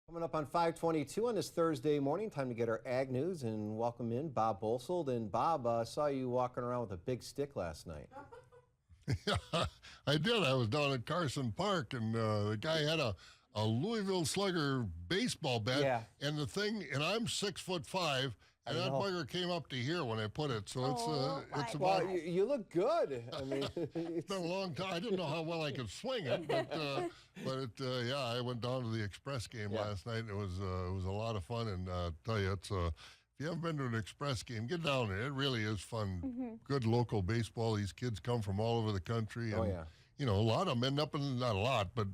Coming up on 522 on this Thursday morning, time to get our ag news and welcome in Bob Bosold. And Bob, saw you walking around with a big stick last night. Yeah, I did. I was down at Carson Park, and the guy had a Louisville Slugger baseball bat. Yeah. And I'm 6'5", and that bugger came up to here when I put it. So it's about. Well, you look good. I mean, It's been a long time. I didn't know how well I could swing it, but I went down to the Express game last night. And it was a lot of fun, and tell you, if you haven't been to an Express game, get down there. It really is fun. Mm-hmm. Good local baseball. These kids come from all over the country, and a lot of them end up in, not a lot, but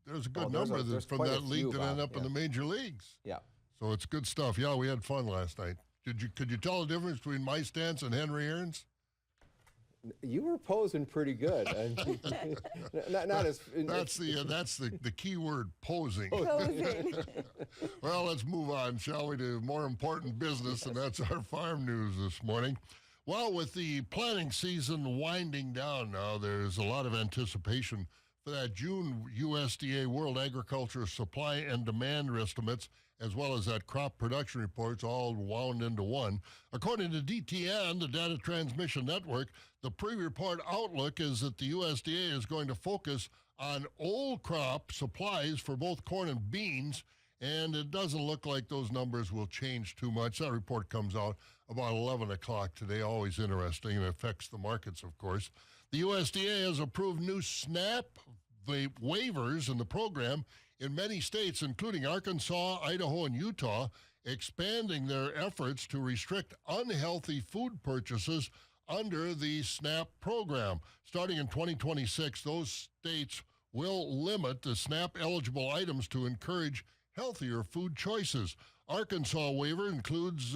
there's a good number from that league that end up in the major leagues. Yeah. So it's good stuff. Yeah, we had fun last night. Could you tell the difference between my stance and Henry Aaron's? You were posing pretty good. Not as. That's the key word, posing. Well, let's move on, shall we, to more important business, and that's our farm news this morning. Well, with the planting season winding down now, there's a lot of anticipation for that June USDA World Agriculture Supply and Demand estimates, as well as that crop production reports, all wound into one. According to DTN, the Data Transmission Network, the pre-report outlook is that the USDA is going to focus on old crop supplies for both corn and beans, and it doesn't look like those numbers will change too much. That report comes out about 11 o'clock today. Always interesting, and affects the markets, of course. The USDA has approved new SNAP waivers in the program in many states, including Arkansas, Idaho, and Utah, expanding their efforts to restrict unhealthy food purchases under the SNAP program. Starting in 2026, those states will limit the SNAP-eligible items to encourage healthier food choices. Arkansas waiver excludes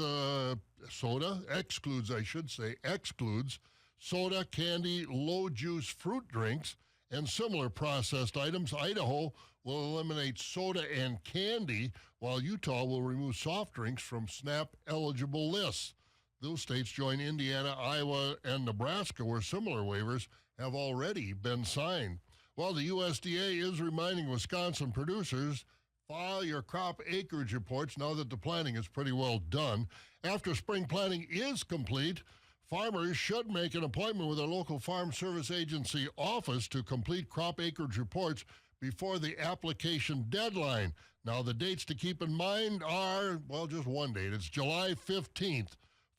soda, candy, low-juice fruit drinks, and similar processed items. Idaho will eliminate soda and candy, while Utah will remove soft drinks from SNAP-eligible lists. Those states join Indiana, Iowa, and Nebraska, where similar waivers have already been signed. Well, the USDA is reminding Wisconsin producers, file your crop acreage reports now that the planting is pretty well done. After spring planting is complete, farmers should make an appointment with their local Farm Service Agency office to complete crop acreage reports before the application deadline. Now, the dates to keep in mind are, well, just one date. It's July 15th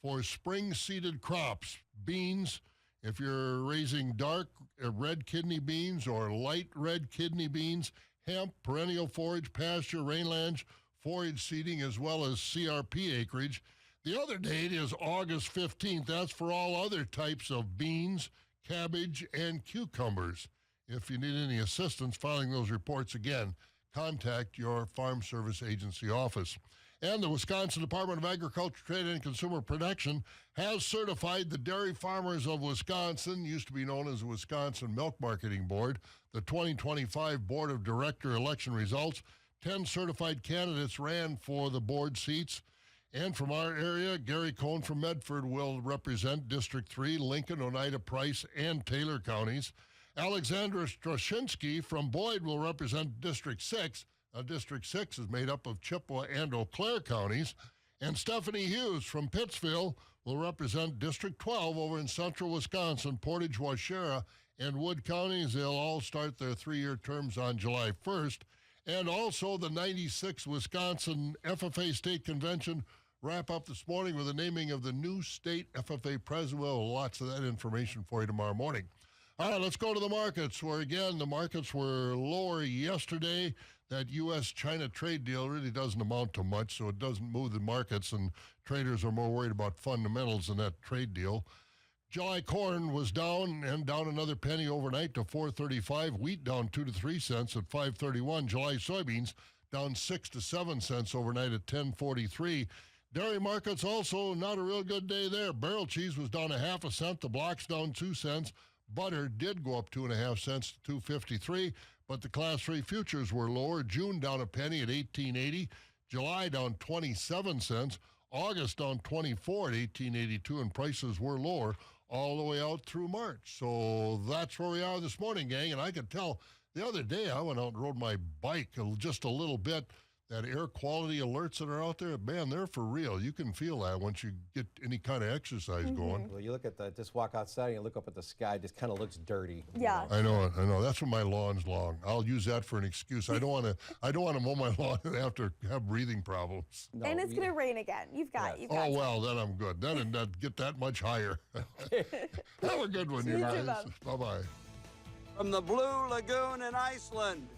for spring seeded crops. Beans, if you're raising dark red kidney beans or light red kidney beans, hemp, perennial forage, pasture, rainlands, forage seeding, as well as CRP acreage. The other date is August 15th. That's for all other types of beans, cabbage, and cucumbers. If you need any assistance filing those reports, again, contact your Farm Service Agency office. And the Wisconsin Department of Agriculture, Trade, and Consumer Protection has certified the Dairy Farmers of Wisconsin, used to be known as the Wisconsin Milk Marketing Board, the 2025 Board of Director election results. 10 certified candidates ran for the board seats. And from our area, Gary Cohn from Medford will represent District 3, Lincoln, Oneida, Price, and Taylor counties. Alexandra Strashinsky from Boyd will represent District 6. District 6 is made up of Chippewa and Eau Claire counties. And Stephanie Hughes from Pittsville will represent District 12 over in central Wisconsin, Portage, Waushara, and Wood counties. They'll all start their 3-year terms on July 1st. And also the 96th Wisconsin FFA State Convention wrap up this morning with the naming of the new state FFA president. We'll have lots of that information for you tomorrow morning. All right, let's go to the markets, where, again, the markets were lower yesterday. That U.S.-China trade deal really doesn't amount to much, so it doesn't move the markets, and traders are more worried about fundamentals than that trade deal. July corn was down, and down another penny overnight to $4.35. Wheat down 2 to 3 cents at $5.31. July soybeans down 6 to 7 cents overnight at $10.43. Dairy markets also not a real good day there. Barrel cheese was down 0.5 cent. The block's down 2 cents. Butter did go up 2.5 cents to $2.53, but the Class 3 futures were lower. June down a penny at $18.80. July down 27 cents. August down 24 at $18.82, and prices were lower all the way out through March. So that's where we are this morning, gang. And I could tell the other day I went out and rode my bike just a little bit. that air quality alerts that are out there, man, they're for real. You can feel that once you get any kind of exercise going. Well, you look at just walk outside and you look up at the sky, it just kind of looks dirty. Yeah. I know. That's when my lawn's long. I'll use that for an excuse. I don't want to mow my lawn and have to have breathing problems. No, And it's going to rain again. You've got Oh, time. well, then I'm good. Then it doesn't get that much higher. Have a good one, you You too, guys. Bob. Bye-bye. From the Blue Lagoon in Iceland,